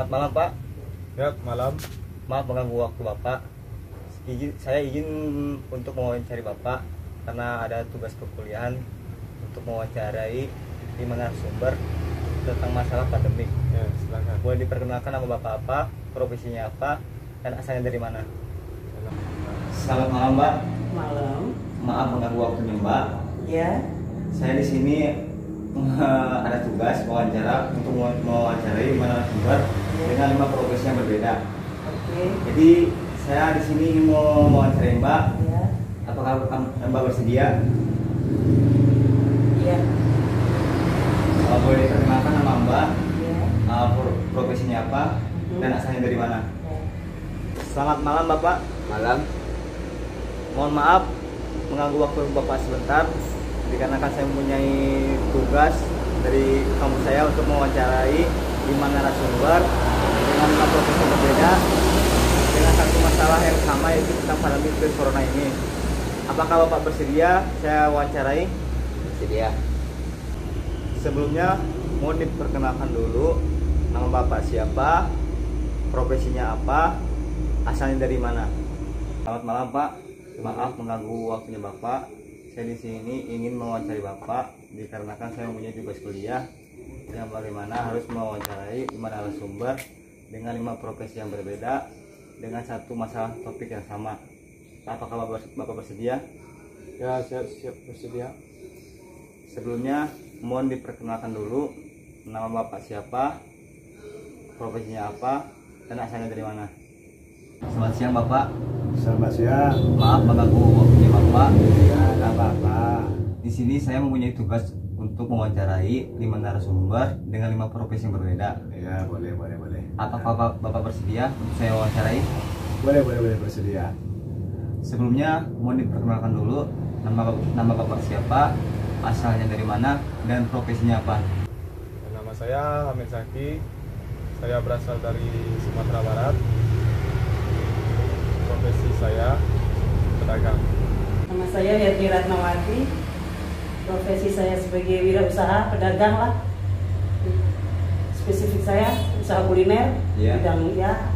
Selamat malam Pak. Ya, malam. Maaf mengganggu waktu Bapak. Saya izin untuk mewawancari Bapak karena ada tugas perkuliahan untuk mewawancarai 5 narasumber tentang masalah pandemik. Ya, silakan. Boleh diperkenalkan nama Bapak apa, profesinya apa, dan asalnya dari mana? Selamat malam Mbak. Malam. Maaf mengganggu waktunya Mbak. Ya. Saya di sini ada tugas wawancara untuk mewawancarai 5 narasumber dengan 5 profesi yang berbeda. Oke. Jadi saya di sini ingin mau mewawancarai Mbak. Ya. Apakah Mbak bersedia? Iya. Boleh diperkenalkan nama Mbak, Ya. profesinya apa, dan asalnya dari mana? Ya. Selamat malam Bapak. Malam. Mohon maaf mengganggu waktu Bapak sebentar, dikarenakan saya mempunyai tugas dari kampus saya untuk mewawancarai 5 narasumber dengan 5 profesi berbeda dengan satu masalah yang sama, yaitu tentang pandemi virus corona ini. Apakah Bapak bersedia saya wawancarai? Sedia. Sebelumnya mohon diperkenalkan dulu nama Bapak siapa, profesinya apa, asalnya dari mana. Selamat malam Pak. Maaf mengganggu waktunya Bapak. Saya di sini ingin mewawancari Bapak dikarenakan saya mempunyai tugas kuliah yang bagaimana harus mewawancarai 5 narasumber dengan 5 profesi yang berbeda dengan satu masalah topik yang sama. Apakah Bapak bersedia? Ya, siap bersedia. Sebelumnya mohon diperkenalkan dulu nama Bapak siapa, profesinya apa, dan asalnya dari mana. Selamat siang Bapak. Selamat siang. Maaf mengganggu waktunya Bapak. Ya, nggak apa-apa. Di sini saya mempunyai tugas untuk mewawancarai 5 narasumber dengan 5 profesi yang berbeda. Ya, boleh. Apakah Bapak bersedia untuk saya wawancarai? Boleh bersedia. Sebelumnya mohon diperkenalkan dulu nama Bapak siapa, asalnya dari mana, dan profesinya apa. Nama saya Hamid Zaki. Saya berasal dari Sumatera Barat. Profesi saya pedagang. Nama saya Yati Ratnawati. Profesi saya sebagai wirausaha pedagang lah. Spesifik saya usaha kuliner, Iya. bidang ya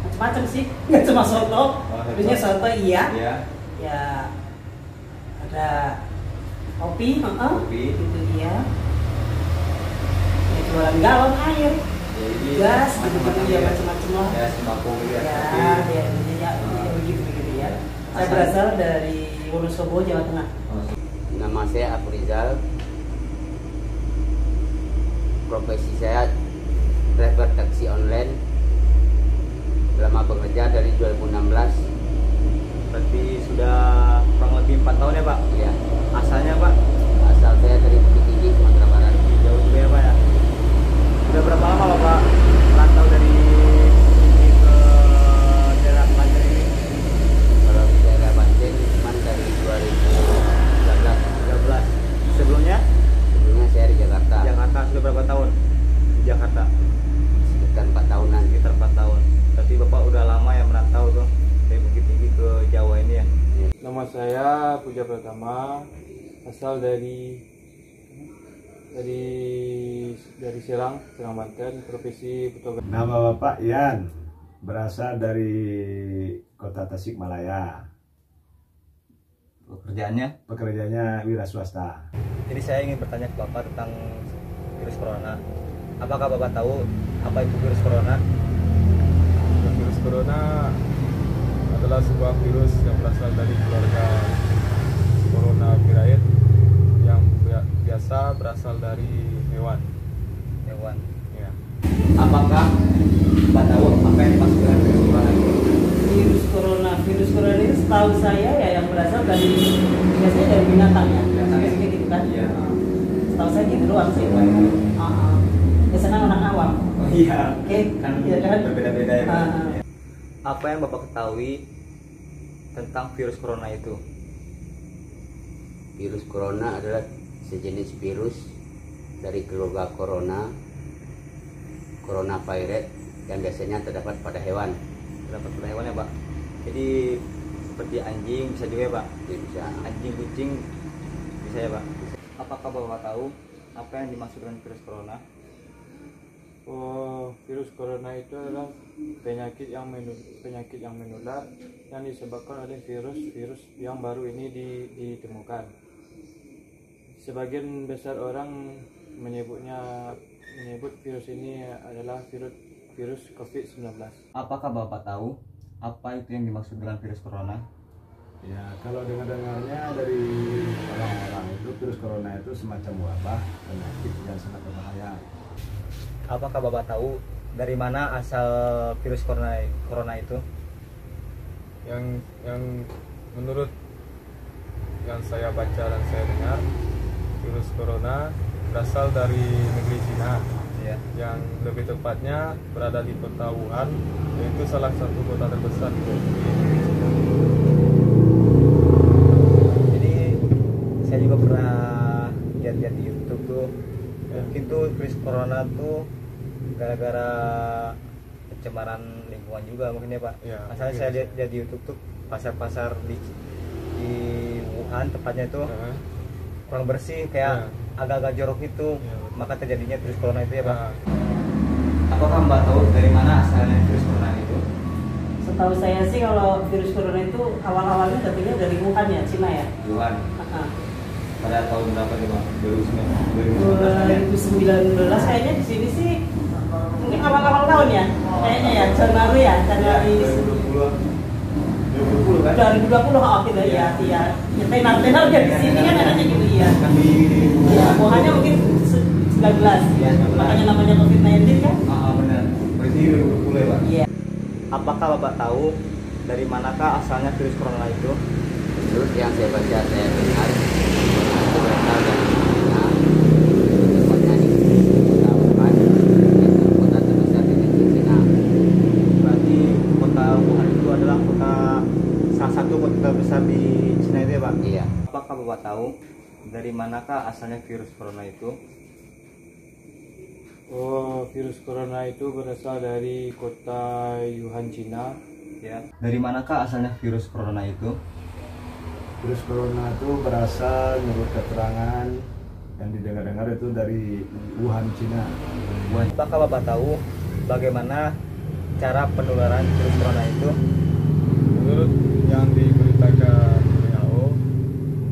macam-macam sih, nggak cuma soto. Biasanya soto iya. Ya. Ya ada kopi, Kopi. itu iya. Ya, jualan galon air, Jadi gas, gitu macam-macam ya macam-macam lah. Ya, sembako gitu ya. Ya, begitu ya. Saya berasal dari Wonosobo, Jawa Tengah. Nama saya Abu Rizal. Profesi saya driver taksi online. Lama bekerja dari 2016. Berarti sudah kurang lebih 4 tahun ya Pak? Ya, Asalnya Pak? asal saya dari Bukit Tinggi, Sumatera Barat. Jauh juga ya Pak ya? Sudah berapa lama Bapak merantau dari sini ke daerah Banten ini? Kalau di daerah Banten cuma dari 2013. 13. Sebelumnya? Sebelumnya saya di Jakarta. Jakarta sudah berapa tahun? Di Jakarta? Sekitar 4 tahunan. Sekitar 4 tahun. Berarti Bapak udah lama ya merantau tuh dari Bukit Tinggi ke Jawa ini ya? Nama saya Puja Pratama. Asal dari Serang Banten. Profesi fotografer. Nama Bapak Ian, berasal dari kota Tasikmalaya. Pekerjaannya? Pekerjaannya wira swasta. Jadi saya ingin bertanya ke Bapak tentang virus corona. Apakah Bapak tahu apa itu virus corona? Virus corona adalah sebuah virus yang berasal dari keluarga Coronaviridae yang biasa berasal dari hewan. Hewan. Ya. Apakah Bapak tahu apa yang dimaksud dengan virus corona itu? Virus corona ini setahu saya ya yang berasal dari biasanya dari binatang ya. Binatang ya? Gitu kan? Iya. Setahu saya gitu doang sih. Biasanya orang awam. Oh iya. Oke. Kan Iya kan? berbeda-beda ya. Pak? Ah. Apa yang Bapak ketahui tentang virus corona itu? Virus corona adalah sejenis virus dari keluarga coronavirus yang biasanya terdapat pada hewan. Terdapat pada hewan ya Pak? Jadi seperti anjing bisa juga ya Pak? Jadi bisa Anjing, kucing bisa ya Pak? Apakah Bapak tahu apa yang dimaksud dengan virus corona? Oh, virus corona itu adalah penyakit yang menular yang disebabkan oleh virus yang baru ini ditemukan. Sebagian besar orang menyebut virus ini adalah virus COVID-19. Apakah Bapak tahu apa itu yang dimaksud dengan virus corona? Ya, kalau dengar-dengarnya dari orang-orang itu virus corona itu semacam wabah penyakit yang sangat berbahaya. Apakah Bapak tahu dari mana asal virus corona itu? Yang menurut yang saya baca dan saya dengar, virus corona berasal dari negeri Cina, Ya. yang lebih tepatnya berada di kota Wuhan, yaitu salah satu kota terbesar di negeri Cina. Jadi saya juga pernah lihat di YouTube tuh, mungkin tuh virus corona tuh gara-gara pencemaran lingkungan juga mungkin ya Pak. Ya, Asalnya mungkin saya bisa. lihat di YouTube tuh pasar-pasar di Wuhan tepatnya itu Nah, kurang bersih, kayak agak-agak jorok gitu, Ya, betul. maka terjadinya virus corona itu ya Pak. nah, Apakah Mbak tahu dari mana asalnya virus corona itu? Setahu saya sih kalau virus corona itu awal-awalnya datangnya dari Wuhan ya, Cina ya. Wuhan. Ah, Pada tahun berapa nih Pak? 2019 2019 kayaknya di sini sih mungkin awal-awal tahun ya, kayaknya ya Januari ya, Januari 2020 kan? 2020 gitu ya, iya. Ya tenar ya di sini kan adanya gitu ya. Kan di Ya, Wuhannya mungkin 19, Ya, 19. makanya namanya COVID-19 kan. benar. Berarti 2020 ya Pak? Iya. Apakah Bapak tahu dari manakah asalnya virus corona itu? Menurut yang saya baca, saya dengar itu berasal dari China, tepatnya di kota Wuhan, yaitu kota terbesar di negeri China. Berarti kota Wuhan itu adalah salah satu kota terbesar di Cina itu ya Pak? Iya. Apakah Bapak tahu dari manakah asalnya virus corona itu? oh, virus corona itu berasal dari kota Wuhan, Cina. Ya. Dari manakah asalnya virus corona itu? Virus corona itu berasal menurut keterangan yang didengar-dengar itu dari Wuhan, Cina. Apakah Bapak tahu bagaimana cara penularan virus corona itu? Menurut yang diberitakan WHO,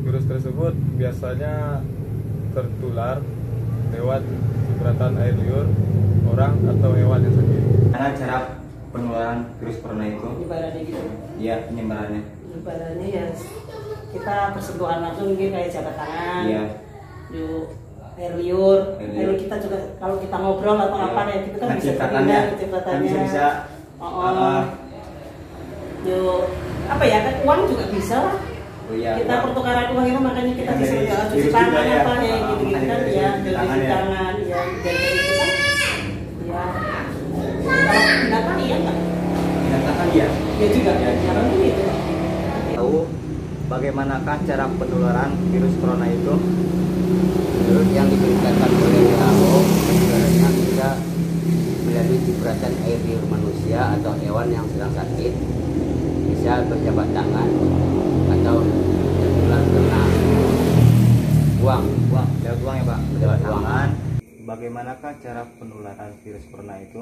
virus tersebut biasanya tertular lewat cipratan air liur orang atau hewan yang sakit. Karena cara penularan virus corona itu? Ibaratnya gitu. Iya, penyebarannya. Ibaratnya ya kita bersentuhan langsung mungkin kayak jabat tangan. Iya. Yuk air liur. Air Air liur. kita juga kalau kita ngobrol atau Iya. apa ya kita kan Nah, bisa cipratannya. terhindar cipratannya. Kan bisa. Yuk apa ya kan uang juga bisa lah. Oh iya. Kita pertukaran uang itu makanya kita Kan bisa dari jual cuci virus tangan juga ya. apa ya gitu gitu Makanya kan dari ya cuci dari tangan cuci ya. tangan ya dari itu kan ya kalau binatang iya nggak Dikatakan ya. ya juga Ya, ya kan gitu. Tahu bagaimanakah cara penularan virus corona itu? Menurut yang diberitakan oleh WHO, penularannya bisa melalui cipratan air liur manusia atau hewan yang sedang sakit, bisa berjabat tangan atau tertular karena uang. Uang, lewat uang ya Pak. Lewat uang. Tangan. Bagaimanakah cara penularan virus corona itu?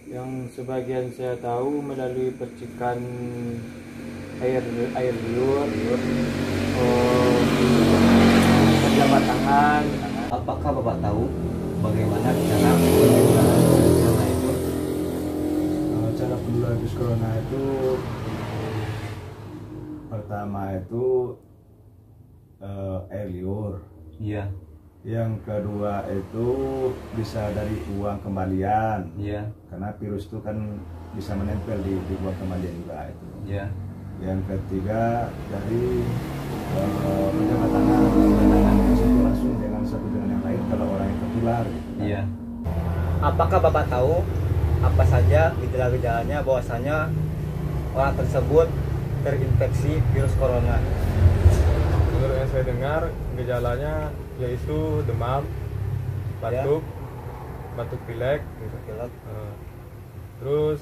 Yang sebagian saya tahu melalui percikan air liur, berjabat tangan. Apakah Bapak tahu bagaimana cara penularan virus corona itu? Cara penularan virus corona itu pertama itu air liur. Iya. Yang kedua itu bisa dari uang kembalian, Iya. karena virus itu kan bisa menempel di uang kembalian juga itu. Iya. Yang ketiga dari penjabat tangan satu langsung dengan satu dengan yang lain kalau orang yang tertular. Iya. Apakah Bapak tahu apa saja gejala-gejalanya bahwasanya orang tersebut terinfeksi virus corona? Menurut yang saya dengar, gejalanya yaitu demam, batuk, batuk pilek, gitu. Pilek. Terus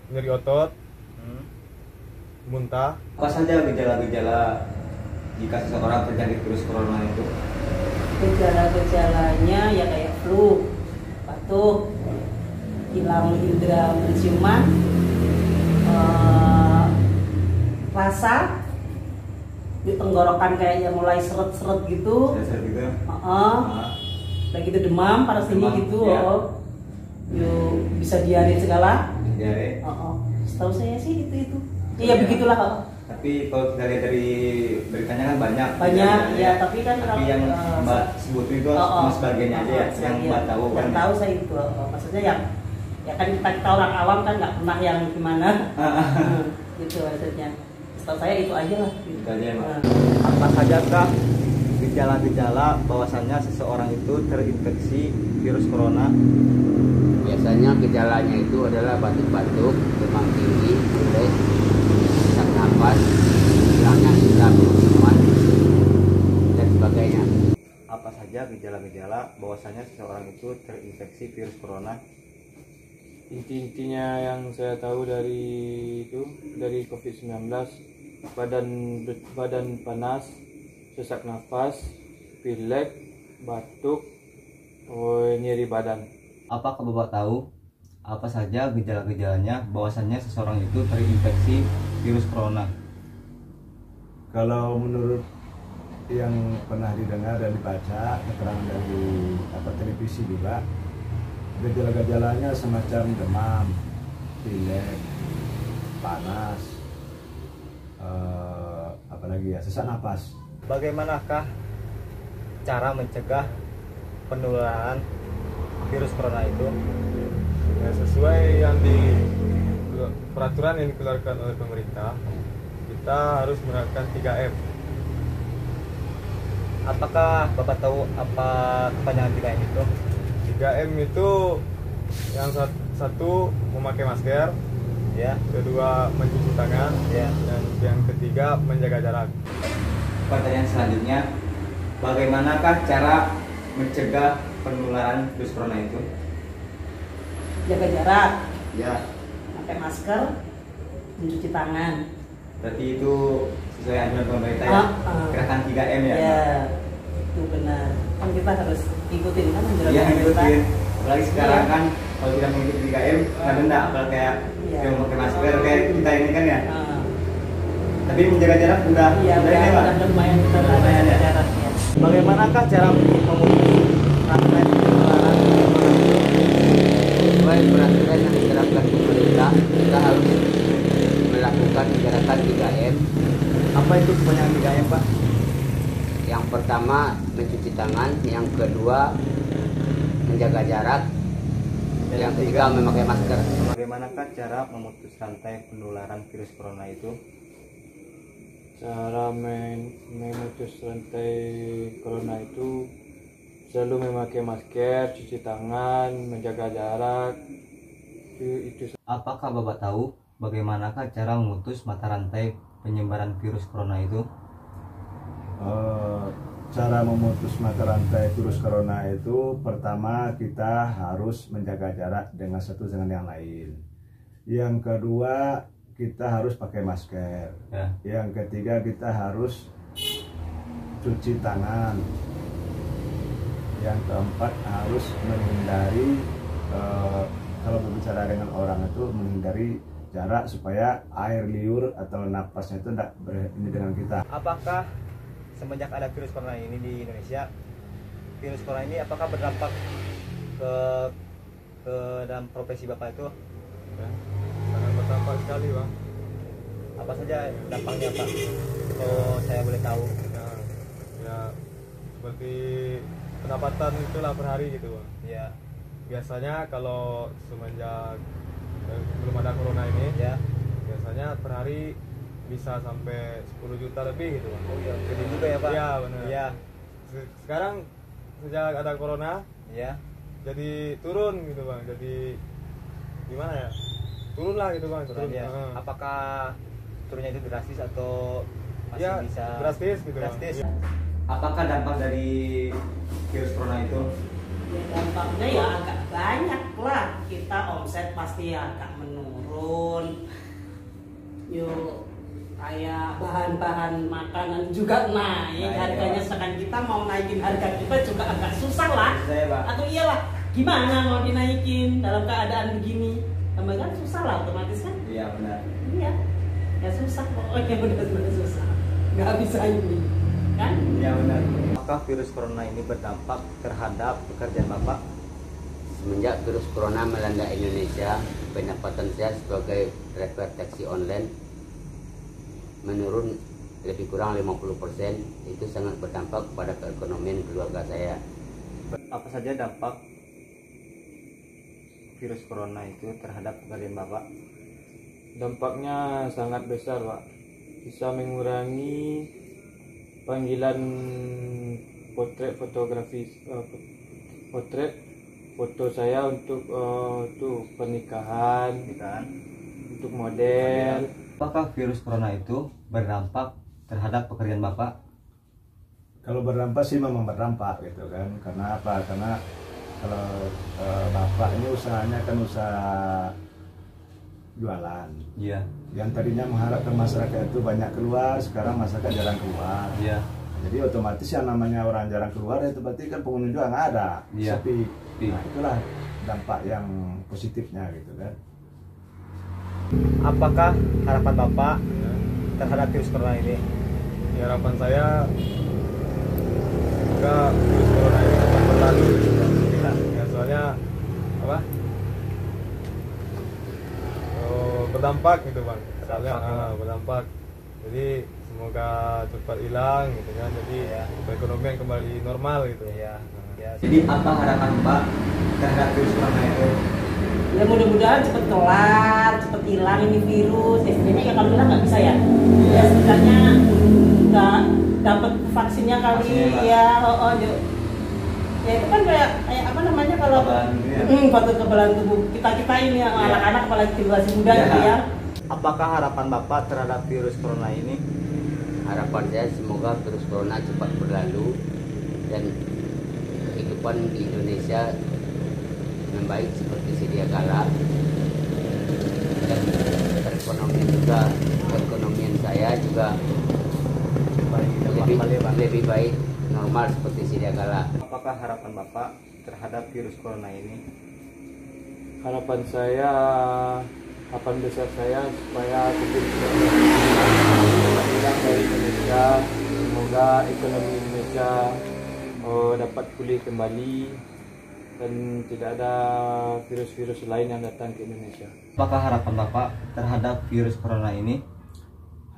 nyeri otot, Hmm. muntah. Apa saja gejala-gejala jika seseorang terjangkit virus corona itu? Gejala-gejalanya ya kayak flu, batuk, hilang indera penciuman, rasa di tenggorokan kayak yang mulai seret-seret gitu. Dasar gitu. Udah gitu demam, panas tinggi Demam, gitu. ya. Yuk, bisa diare segala. Diare. Setahu saya sih itu. Iya begitulah. Tapi kalau kita lihat dari beritanya kan banyak. Banyak, ya, tapi kan tapi yang Mbak sebut itu cuma sebagiannya aja ya, yang Mbak tahu kan. Yang tahu saya itu, maksudnya yang ya kan kita orang awam kan nggak pernah yang gimana. Gitu maksudnya. Setahu saya itu aja lah. Itu aja, Mbak. Apa saja kah gejala-gejala bahwasannya seseorang itu terinfeksi virus corona? Biasanya gejalanya itu adalah batuk-batuk, demam tinggi, pilek, sesak napas, hilangnya indera penciuman, dan sebagainya. Apa saja gejala-gejala bahwasannya seseorang itu terinfeksi virus corona? Intinya yang saya tahu dari COVID-19, badan panas, sesak nafas, pilek, batuk, nyeri badan. Apakah Bapak tahu apa saja gejala-gejalanya bahwasannya seseorang itu terinfeksi virus corona? Kalau menurut yang pernah didengar dan dibaca keterangan dari televisi juga, gejala-gejalanya semacam demam, pilek, panas, apalagi ya, sesak napas. Bagaimanakah cara mencegah penularan virus corona itu? Ya, sesuai yang peraturan yang dikeluarkan oleh pemerintah, kita harus menerapkan 3M. Apakah Bapak tahu apa kepanjangan 3M itu? 3M itu yang satu memakai masker, Ya, kedua mencuci tangan, ya. dan yang ketiga menjaga jarak. Pertanyaan selanjutnya, bagaimanakah cara mencegah penularan virus corona itu? Jaga jarak, Ya, pakai masker, mencuci tangan. berarti itu sesuai anjuran pemerintah ya? Gerakan 3M ya? Ya, itu benar. Kan kita harus ikutin kan anjuran Iya, pemerintah. ngikutin. Apalagi sekarang Iya. kan kalau tidak mengikuti 3M, kena denda. Apalagi kayak Iya. yang pakai masker kayak kita ini kan ya. Ah, Tapi menjaga jarak udah Iya, udah ini, Pak. udah lumayan kita Lumayan ya. jaga jarak ya. Bagaimanakah cara memutus rantai penularan? Sesuai peraturan yang diterapkan pemerintah, kita harus melakukan gerakan 3M. Apa itu kepanjangan 3M, Pak? Yang pertama mencuci tangan, yang kedua menjaga jarak, Dan yang ketiga memakai masker. Bagaimanakah cara memutus rantai penularan virus corona itu? Cara memutus rantai corona itu selalu memakai masker, cuci tangan, menjaga jarak. Itu Apakah Bapak tahu bagaimanakah cara memutus mata rantai penyebaran virus corona itu? Cara memutus mata rantai virus corona itu, pertama kita harus menjaga jarak dengan satu dengan yang lain. Yang kedua, kita harus pakai masker. Ya. Yang ketiga, kita harus cuci tangan. Yang keempat, harus menghindari kalau berbicara dengan orang itu menghindari jarak supaya air liur atau napasnya itu tidak ini dengan kita. Apakah semenjak ada virus corona ini di Indonesia, virus corona ini apakah berdampak ke dalam profesi Bapak itu? ya, sangat berdampak sekali, Bang. Apa saja dampaknya, Pak? Kalau saya boleh tahu. Ya seperti pendapatan itulah per hari gitu, Bang. Ya, Biasanya kalau semenjak belum ada corona ini, ya. biasanya per hari bisa sampai 10 juta lebih gitu, Bang. Oh iya, gede juga ya, Pak? Iya, benar. Iya. Sekarang sejak ada corona Ya. jadi turun gitu, Bang. Jadi gimana ya? Turun lah gitu, Bang. Turun ya. Heeh. Apakah turunnya itu drastis atau masih Ya, bisa drastis gitu, Bang. drastis? Apakah dampak dari virus corona itu? Ya, dampaknya ya agak banyak lah. Kita omset pasti agak menurun. Yuk, kayak bahan-bahan makanan juga naik Naik, harganya. ya. Sedangkan kita mau naikin harga kita juga agak susah lah. Saya, Pak. Atau iyalah gimana mau dinaikin dalam keadaan begini? Tambah kan susah lah otomatis kan? Iya benar. Iya, ya susah pokoknya benar-benar susah. Nggak bisa ini, kan? Iya benar. Apakah virus corona ini berdampak terhadap pekerjaan Bapak? Semenjak virus corona melanda Indonesia, pendapatan saya sebagai driver taksi online menurun lebih kurang 50%. Itu sangat berdampak pada perekonomian keluarga saya. Apa saja dampak virus corona itu terhadap pekerjaan Bapak? Dampaknya sangat besar, Pak. Bisa mengurangi panggilan potret fotografi, potret foto saya untuk pernikahan, untuk model. Apakah virus corona itu berdampak terhadap pekerjaan Bapak? Kalau berdampak sih memang berdampak gitu kan. Karena apa? Karena kalau bapak ini usahanya kan usaha jualan. Iya. Yang tadinya mengharapkan masyarakat itu banyak keluar, sekarang masyarakat jarang keluar. Iya. Jadi otomatis yang namanya orang jarang keluar itu berarti kan pengunjung juga nggak ada, Iya. sepi. Sepi. Nah, itulah dampak yang positifnya gitu kan. Apakah harapan Bapak terhadap virus corona ini? Ya, harapan saya semoga virus corona ini cepat berlalu. Ya, soalnya apa? Berdampak gitu bang. Soalnya berdampak. Jadi semoga cepat hilang gitu kan. Jadi perekonomian kembali normal gitu. Iya. Jadi apa harapan Bapak terhadap virus corona itu? Ya mudah-mudahan cepet kelar, cepet hilang ini virus. Ya sebenarnya ya kalau bilang nggak bisa ya. Ya sebenarnya nggak dapat vaksinnya kali. Vaksinnya, Pak. Ya, ya itu kan kayak apa namanya kalau faktor kekebalan tubuh kita ini yang anak-anak apalagi generasi muda gitu ya. Apakah harapan Bapak terhadap virus corona ini? Harapan saya semoga virus corona cepat berlalu dan kehidupan di Indonesia membaik seperti sedia kala, dan perekonomian saya juga lebih baik normal seperti sedia kala. Apakah harapan Bapak terhadap virus corona ini? Harapan besar saya supaya COVID-19 hilang dari Indonesia. Semoga ekonomi Indonesia dapat pulih kembali dan tidak ada virus-virus lain yang datang ke Indonesia. Apakah harapan Bapak terhadap virus corona ini?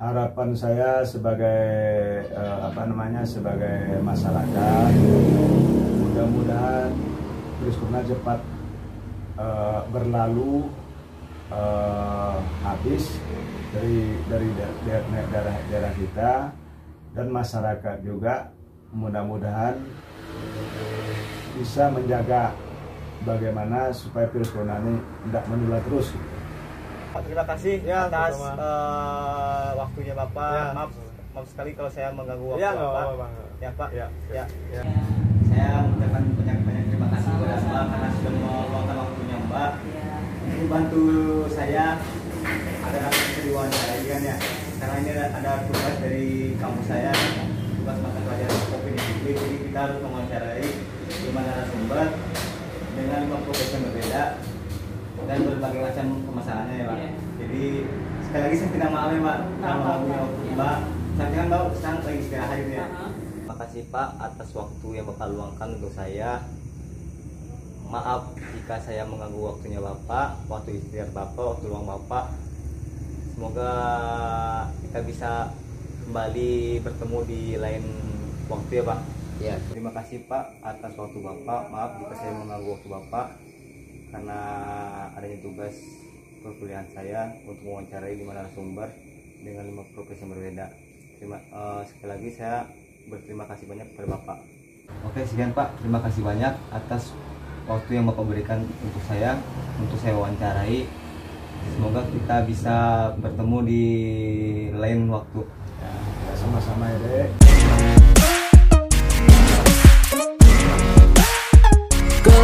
Harapan saya sebagai sebagai masyarakat, mudah-mudahan virus corona cepat berlalu, habis dari daerah kita, dan masyarakat juga mudah-mudahan bisa menjaga bagaimana supaya virus corona ini tidak menular terus. Terima kasih atas waktunya Bapak. Maaf sekali kalau saya mengganggu waktu Bapak. Ya Pak. Ya. Saya mengucapkan banyak terima kasih kepada Mbak karena sudah meluangkan waktunya Mbak. Ini bantu saya agar dapat diwawancarai kan ya. Karena ini ada tugas dari kampus saya, tugas mata pelajaran opini publik. Jadi kita harus mewawancarai 5 narasumber dengan 5 profesi yang berbeda dan berbagai macam permasalahannya ya Pak. Jadi sekali lagi saya tidak maaf ya Pak kalau waktunya waktu Mbak. Saya kan Mbak sekarang lagi istirahat gitu ya. Terima kasih Pak atas waktu yang Bapak luangkan untuk saya. Maaf jika saya mengganggu waktunya Bapak, waktu istirahat Bapak, waktu luang Bapak. Semoga kita bisa kembali bertemu di lain waktu ya Pak. Ya. Terima kasih Pak atas waktu Bapak. Maaf jika saya mengganggu waktu Bapak karena adanya tugas perkuliahan saya untuk mewawancarai 5 narasumber dengan 5 profesi yang berbeda. Sekali lagi saya berterima kasih banyak kepada Bapak. Oke, sekian Pak. Terima kasih banyak atas waktu yang Bapak berikan untuk saya wawancarai. Semoga kita bisa bertemu di lain waktu. Ya, sama-sama ya Dek. Go,